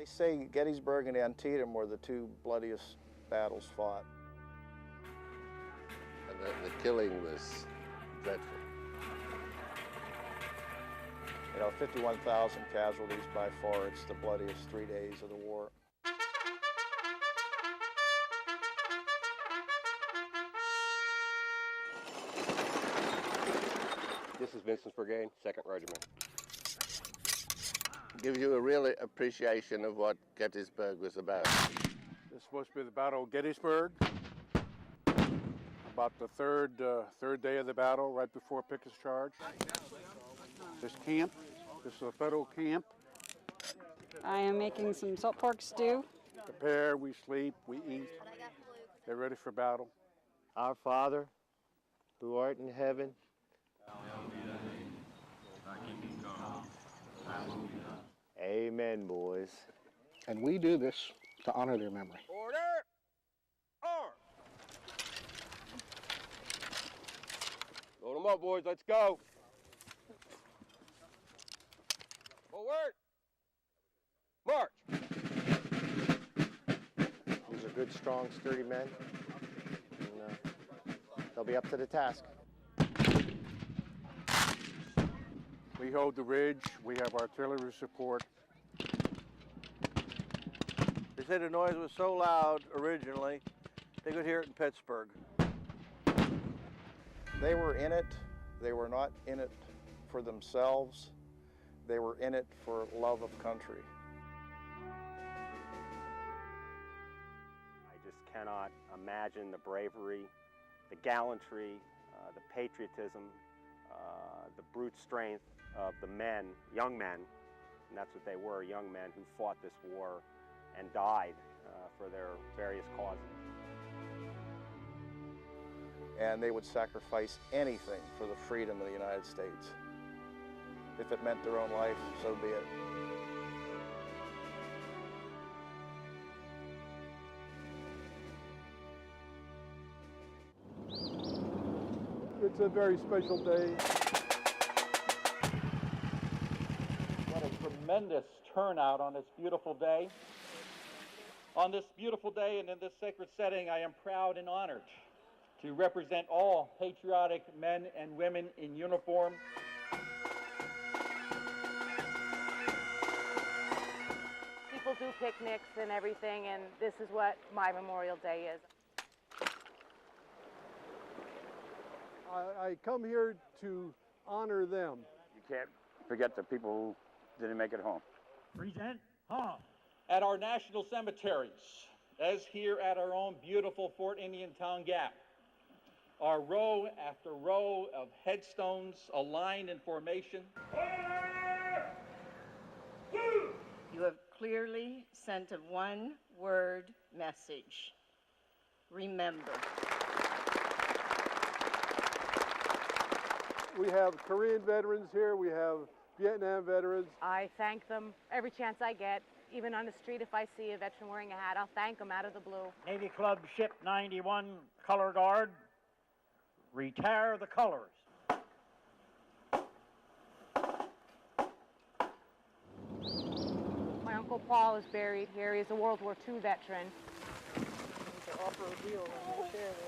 They say Gettysburg and Antietam were the two bloodiest battles fought. And the killing was dreadful. 51,000 casualties by far. It's the bloodiest 3 days of the war. This is Vincent's Brigade, 2nd Regiment. Gives you a real appreciation of what Gettysburg was about. This is supposed to be the Battle of Gettysburg. About the third day of the battle, right before Pickett's charge. This is a federal camp. I am making some salt pork stew. Prepare, we sleep, we eat. They're ready for battle. Our Father, who art in heaven. Amen, boys. And we do this to honor their memory. Order! Arm! Load them up, boys. Let's go. Forward! March! These are good, strong, sturdy men. And, they'll be up to the task. We hold the ridge. We have artillery support. They said the noise was so loud originally, they could hear it in Pittsburgh. They were in it. They were not in it for themselves. They were in it for love of country. I just cannot imagine the bravery, the gallantry, the patriotism, the brute strength of the men, young men, and that's what they were, young men who fought this war and died for their various causes. And they would sacrifice anything for the freedom of the United States. If it meant their own life, so be it. It's a very special day. What a tremendous turnout on this beautiful day. On this beautiful day and in this sacred setting, I am proud and honored to represent all patriotic men and women in uniform. People do picnics and everything, and this is what my Memorial Day is. I come here to honor them. You can't forget the people who didn't make it home. Present home. At our national cemeteries, as here at our own beautiful Fort Indian Town Gap, are row after row of headstones aligned in formation. You have clearly sent a one-word message. Remember. We have Korean veterans here. We have Vietnam veterans. I thank them every chance I get. Even on the street, if I see a veteran wearing a hat, I'll thank them out of the blue. Navy Club Ship 91 Color Guard, retire the colors. My Uncle Paul is buried here. He's a World War II veteran. So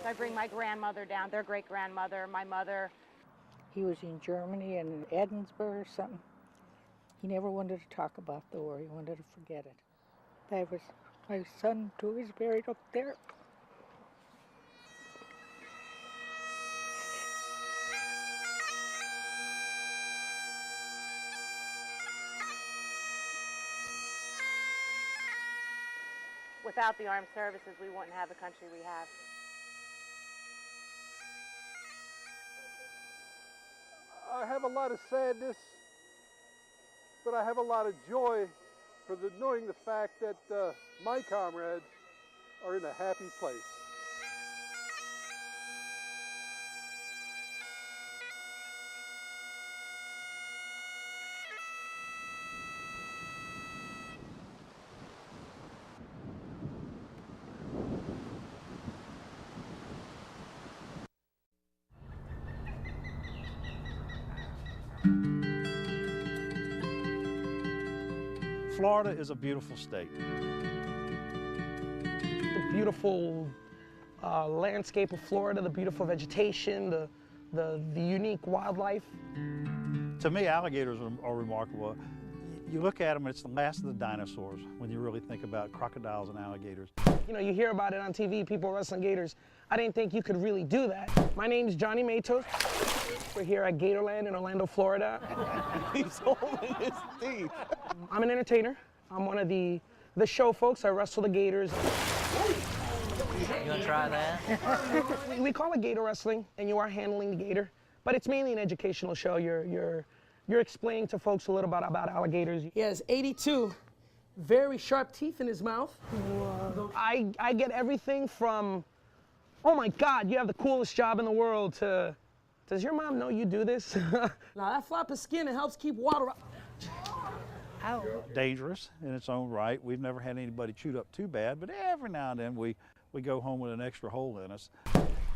I bring my grandmother down, their great-grandmother, my mother. He was in Germany and Edinburgh or something. He never wanted to talk about the war. He wanted to forget it. That was my son too. He's buried up there. Without the armed services, we wouldn't have the country we have. I have a lot of sadness, but I have a lot of joy for knowing the fact that my comrades are in a happy place. Florida is a beautiful state. The beautiful landscape of Florida, the beautiful vegetation, the unique wildlife. To me, alligators are remarkable. You look at them, it's the last of the dinosaurs when you really think about crocodiles and alligators. You know, you hear about it on TV, people wrestling gators. I didn't think you could really do that. My name's Johnny Matos. We're here at Gatorland in Orlando, Florida. He's holding his teeth. I'm an entertainer. I'm one of the show folks. I wrestle the gators. You gonna try that? We call it gator wrestling, and you are handling the gator, but it's mainly an educational show. You're explaining to folks a little bit about alligators. He has 82 very sharp teeth in his mouth. Whoa. I get everything from, oh my God, you have the coolest job in the world, to, does your mom know you do this? Now that flap of skin, it helps keep water up. Ow. Dangerous in its own right. We've never had anybody chewed up too bad, but every now and then we go home with an extra hole in us.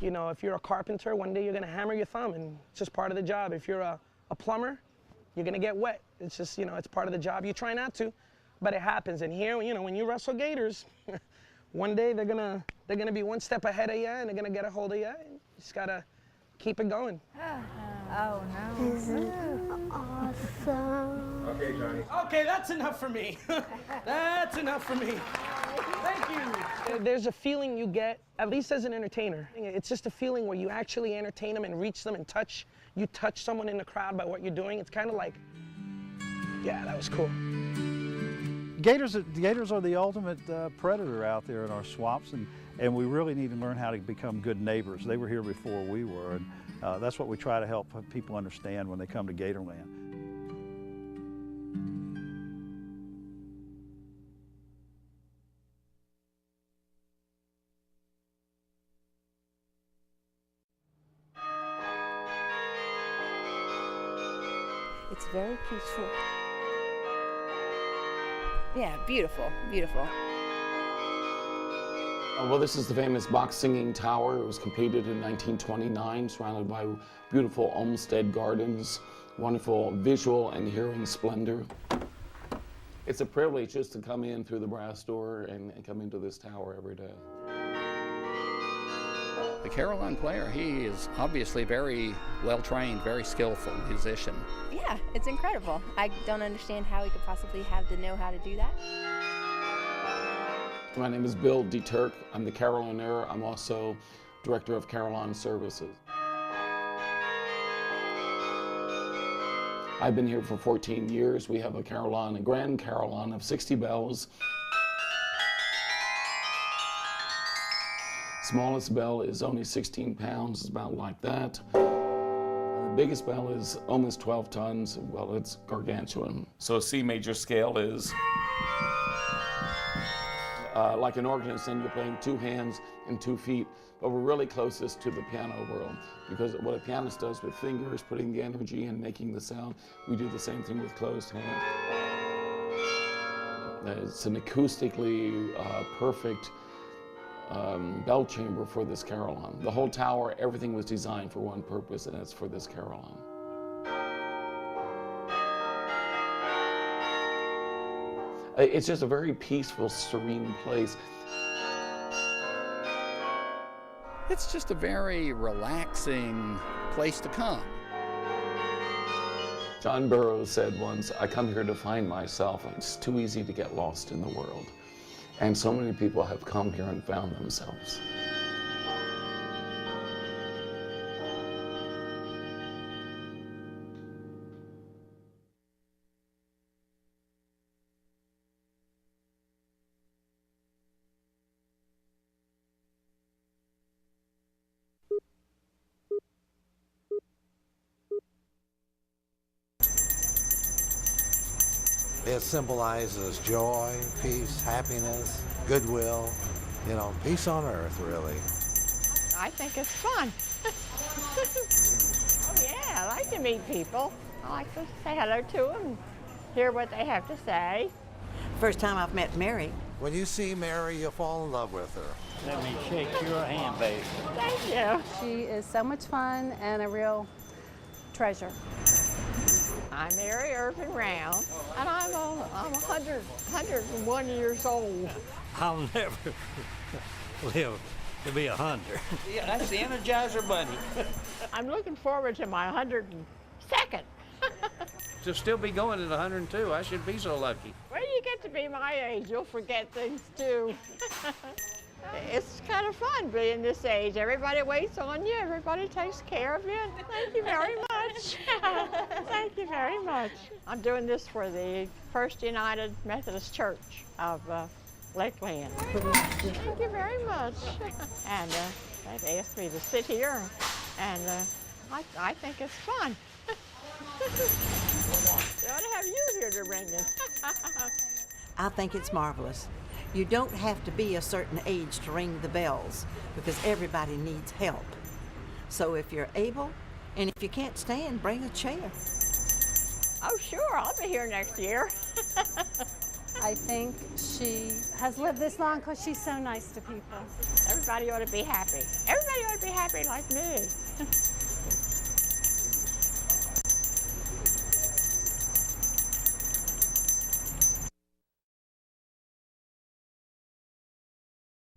You know, if you're a carpenter, one day you're gonna hammer your thumb, and it's just part of the job. If you're a plumber, you're gonna get wet. It's just, you know, it's part of the job. You try not to, but it happens. And here, you know, when you wrestle gators, one day they're gonna be one step ahead of you, and they're gonna get a hold of you. And you just gotta keep it going. Oh no. This is awesome. Okay, Johnny. Okay, that's enough for me. That's enough for me. Thank you. There's a feeling you get, at least as an entertainer. It's just a feeling where you actually entertain them and reach them and touch. You touch someone in the crowd by what you're doing. It's kind of like, yeah, that was cool. Gators are the ultimate predator out there in our swamps, and we really need to learn how to become good neighbors. They were here before we were, and that's what we try to help people understand when they come to Gatorland. It's very peaceful. Yeah, beautiful, beautiful. Well, this is the famous box singing tower. It was completed in 1929, surrounded by beautiful Olmsted gardens, wonderful visual and hearing splendor. It's a privilege just to come in through the brass door and come into this tower every day. The carillon player, he is obviously very well-trained, very skillful musician. Yeah, it's incredible. I don't understand how he could possibly have the know-how to do that. My name is Bill DeTurk. I'm the carillonneur. I'm also director of carillon services. I've been here for 14 years. We have a carillon, a grand carillon of 60 bells. Smallest bell is only 16 pounds, it's about like that. The biggest bell is almost 12 tons. Well, it's gargantuan. So a C major scale is like an organist, and you're playing 2 hands and 2 feet, but we're really closest to the piano world, because what a pianist does with fingers, putting the energy and making the sound, we do the same thing with closed hands. It's an acoustically perfect bell chamber for this carillon. The whole tower, everything was designed for one purpose, and it's for this carillon. It's just a very peaceful, serene place. It's just a very relaxing place to come. John Burroughs said once, "I come here to find myself. It's too easy to get lost in the world." And so many people have come here and found themselves. It symbolizes joy, peace, happiness, goodwill, you know, peace on earth, really. I think it's fun. Oh yeah, I like to meet people. I like to say hello to them, hear what they have to say. First time I've met Mary. When you see Mary, you'll fall in love with her. Let me shake your hand, baby. Thank you. She is so much fun and a real treasure. I'm Mary Irvin Round, and I'm I'm 101 years old. I'll never live to be 100. Yeah, that's the Energizer Bunny. I'm looking forward to my 102nd. To still be going at 102, I should be so lucky. When you get to be my age, you'll forget things too. It's kind of fun being this age. Everybody waits on you. Everybody takes care of you. Thank you very much. Thank you very much. I'm doing this for the First United Methodist Church of Lakeland. Thank you very much. And they've asked me to sit here, and I think it's fun. They ought to have you here to ring it. I think it's marvelous. You don't have to be a certain age to ring the bells because everybody needs help. So if you're able, and if you can't stand, bring a chair. Oh, sure, I'll be here next year. I think she has lived this long because she's so nice to people. Everybody ought to be happy. Everybody ought to be happy like me.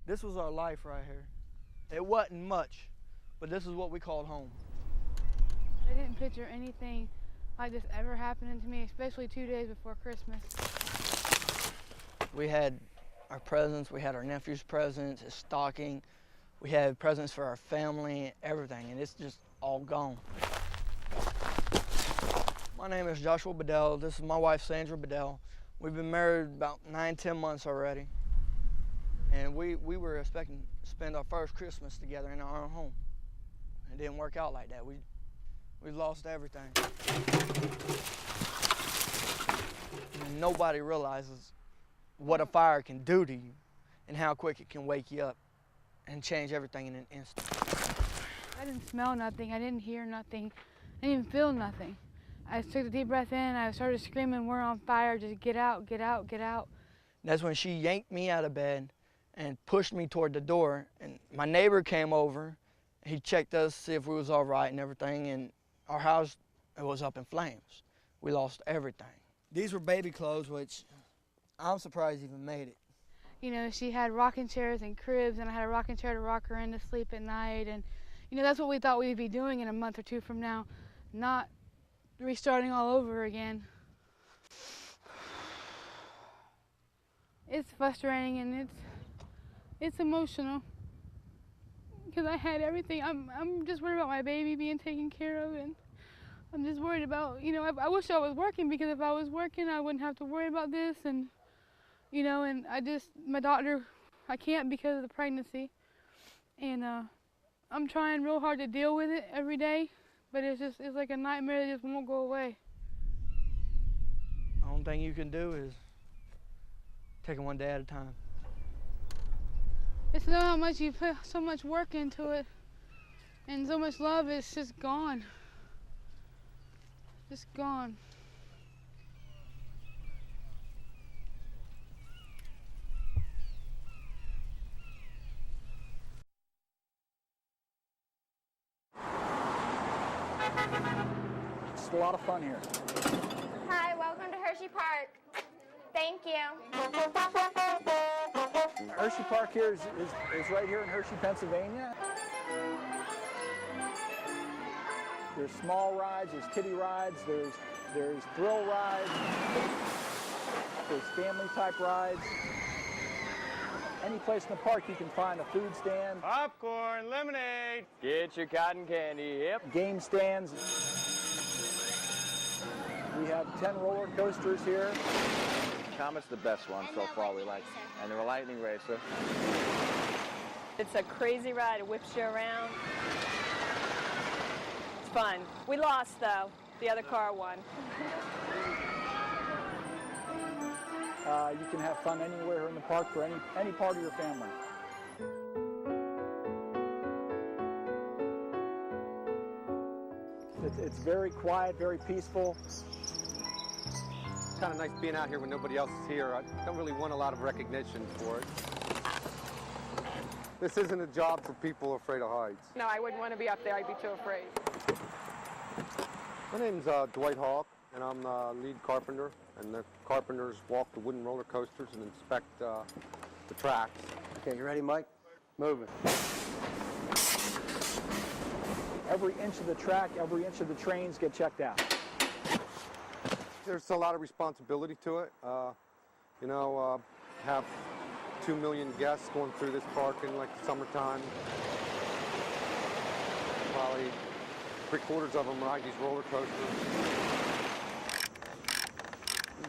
This was our life right here. It wasn't much, but this is what we called home. I didn't picture anything like this ever happening to me, especially 2 days before Christmas. We had our presents, we had our nephew's presents, his stocking, we had presents for our family, everything, and it's just all gone. My name is Joshua Bedell. This is my wife, Sandra Bedell. We've been married about 9-10 months already. And we were expecting to spend our first Christmas together in our own home. It didn't work out like that. We lost everything. And nobody realizes what a fire can do to you and how quick it can wake you up and change everything in an instant. I didn't smell nothing. I didn't hear nothing. I didn't even feel nothing. I took a deep breath in. I started screaming, "We're on fire. Just get out, get out, get out." That's when she yanked me out of bed and pushed me toward the door, and my neighbor came over. He checked us, see if we was all right and everything, and our house was up in flames. We lost everything. These were baby clothes, which I'm surprised even made it. You know, she had rocking chairs and cribs, and I had a rocking chair to rock her in to sleep at night, and you know, that's what we thought we'd be doing in a month or two from now, not restarting all over again. It's frustrating and it's emotional because I had everything. I'm just worried about my baby being taken care of, and I'm just worried about, you know, I wish I was working, because if I was working I wouldn't have to worry about this, and you know, and my doctor, I can't because of the pregnancy, and I'm trying real hard to deal with it every day, but it's like a nightmare that just won't go away. The only thing you can do is take it one day at a time. It's not how much you put so much work into it and so much love, it's just gone. Just gone. It's a lot of fun here. Hi, welcome to Hershey Park. Thank you. Hershey Park here is right here in Hershey, Pennsylvania. There's small rides, there's kiddie rides, there's thrill rides, there's family type rides. Any place in the park you can find a food stand. Popcorn, lemonade. Get your cotton candy, yep. Game stands. We have 10 roller coasters here. Comet's the best one so far, we like. And they're a lightning racer. It's a crazy ride. It whips you around. It's fun. We lost, though. The other car won. You can have fun anywhere in the park for any part of your family. It's very quiet, very peaceful. It's kind of nice being out here when nobody else is here. I don't really want a lot of recognition for it. This isn't a job for people afraid of heights. No, I wouldn't want to be up there. I'd be too afraid. My name's Dwight Hawk, and I'm the lead carpenter. and the carpenters walk the wooden roller coasters and inspect the tracks. Okay, you ready, Mike? Moving. Every inch of the track, every inch of the trains get checked out. There's a lot of responsibility to it. Have 2 million guests going through this park in like the summertime. Probably 3/4 of them ride these roller coasters.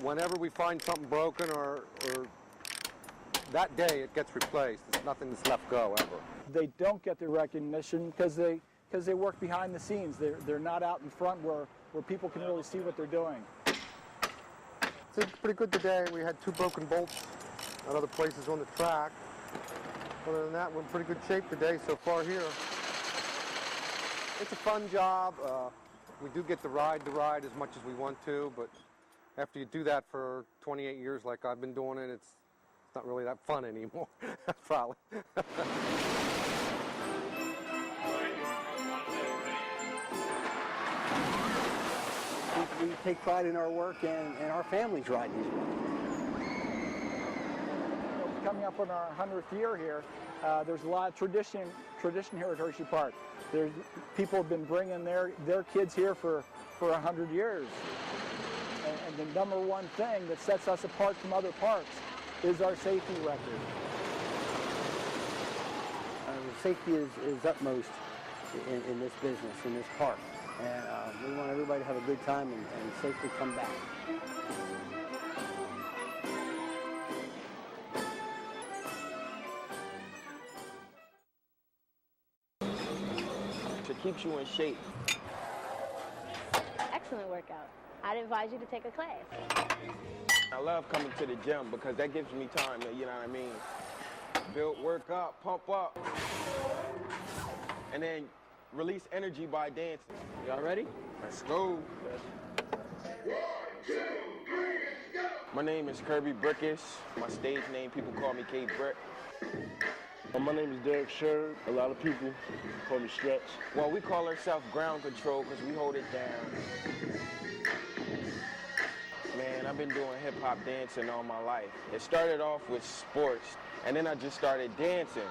Whenever we find something broken or that day it gets replaced. There's nothing that's left go ever. They don't get the recognition because they work behind the scenes. They're not out in front where people can really see what they're doing. It's pretty good today. We had 2 broken bolts at other places on the track. Other than that, we're in pretty good shape today so far here. It's a fun job. We do get to ride as much as we want to, but after you do that for 28 years like I've been doing it, it's not really that fun anymore, probably. We take pride in our work and our families ride these rides. Coming up on our 100th year here, there's a lot of tradition here at Hershey Park. People have been bringing their kids here for 100 years. And the number one thing that sets us apart from other parks is our safety record. Safety is utmost in this business, in this park. And we want everybody to have a good time and safely come back. It keeps you in shape. Excellent workout. I'd advise you to take a class. I love coming to the gym because that gives me time to, you know what I mean, build, work up, pump up, and then release energy by dancing. Y'all ready? Let's go. 1, 2, 3, go! My name is Kirby Brickish. My stage name, people call me K Brick. My name is Derek Sherrod. A lot of people call me Stretch. Well, we call ourselves ground control because we hold it down. Man, I've been doing hip-hop dancing all my life. It started off with sports, and then I just started dancing.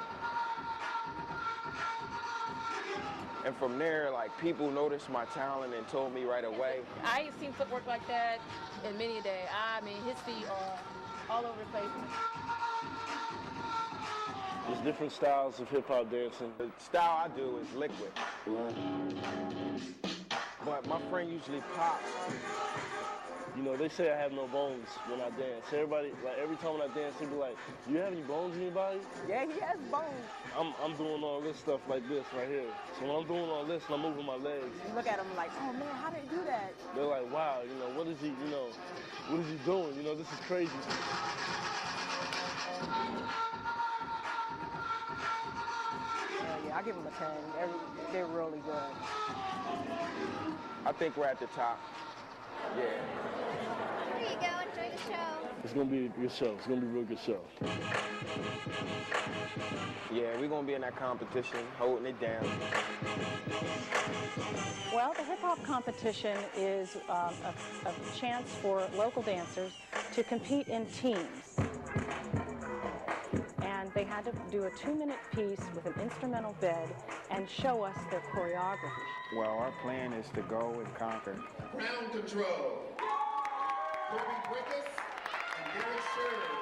And from there, like, people noticed my talent and told me right away. I ain't seen footwork like that in many a day. I mean, his feet are all over the place. There's different styles of hip-hop dancing. The style I do is liquid. But my friend usually pops. You know, they say I have no bones when I dance. Everybody, like, every time when I dance, they be like, do you have any bones in your body? Yeah, he has bones. I'm doing all this stuff like this right here. So when I'm doing all this and I'm moving my legs. You look at him like, oh man, how did he do that? They're like, wow, you know, what is he doing? You know, this is crazy. Yeah, I give him a 10. They're really good. I think we're at the top. Yeah. There you go, enjoy the show. It's gonna be a good show. It's gonna be a real good show. Yeah, we're gonna be in that competition, holding it down. Well, the hip-hop competition is a chance for local dancers to compete in teams. And they had to do a 2-minute piece with an instrumental bed and show us their choreography. Well, our plan is to go and conquer. Ground control. Kirby Brickish and Derek Sherrod.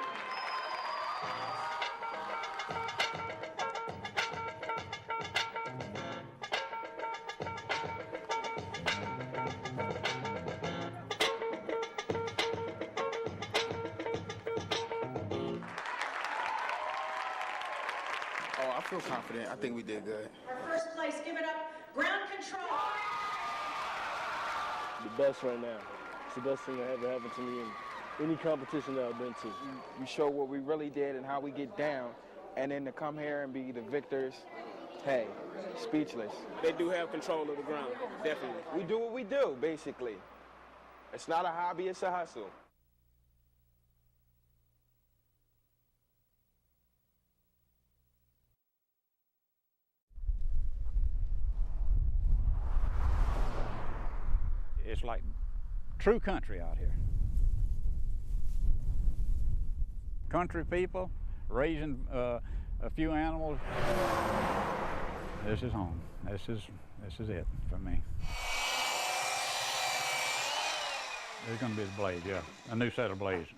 Oh, I feel confident. I think we did good. Our first place, give it up, ground control. The best right now. It's the best thing that ever happened to me in any competition that I've been to. We show what we really did and how we get down, and then to come here and be the victors, hey, speechless. They do have control of the ground, definitely. We do what we do, basically. It's not a hobby, it's a hustle. It's like true country out here. country people, raising a few animals. This is home. This is it for me. There's going to be the blade, yeah, a new set of blades.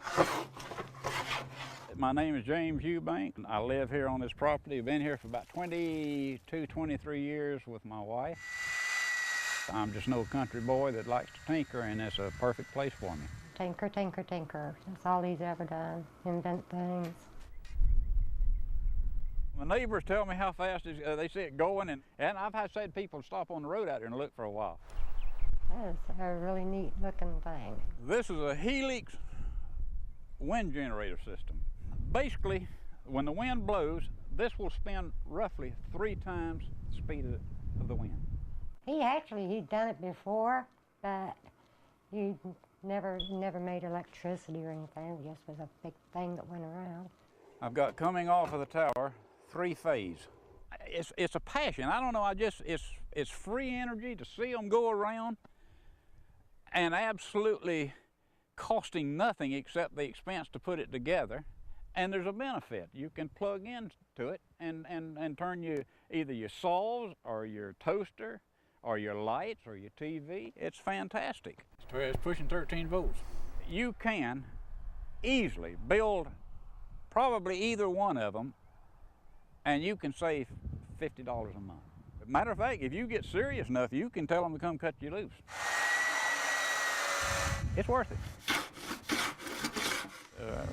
My name is James Eubank. I live here on this property. I've been here for about 22, 23 years with my wife. I'm just no country boy that likes to tinker, and it's a perfect place for me. Tinker, tinker, tinker. That's all he's ever done, invent things. My neighbors tell me how fast they see it going, and I've had said people stop on the road out there and look for a while. That is a really neat looking thing. This is a Helix wind generator system. Basically, when the wind blows, this will spin roughly 3 times the speed of the wind. He'd done it before, but he never made electricity or anything. It just was a big thing that went around. I've got coming off of the tower 3-phase. It's a passion. I don't know. It's free energy to see them go around, and absolutely costing nothing except the expense to put it together. And there's a benefit. You can plug into it and turn either your saws or your toaster or your lights or your TV. It's fantastic. It's pushing 13 volts. You can easily build probably either one of them, and you can save $50 a month. Matter of fact, if you get serious enough, you can tell them to come cut you loose. It's worth it.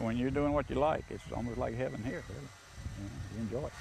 When you're doing what you like, it's almost like heaven here, really. You enjoy it.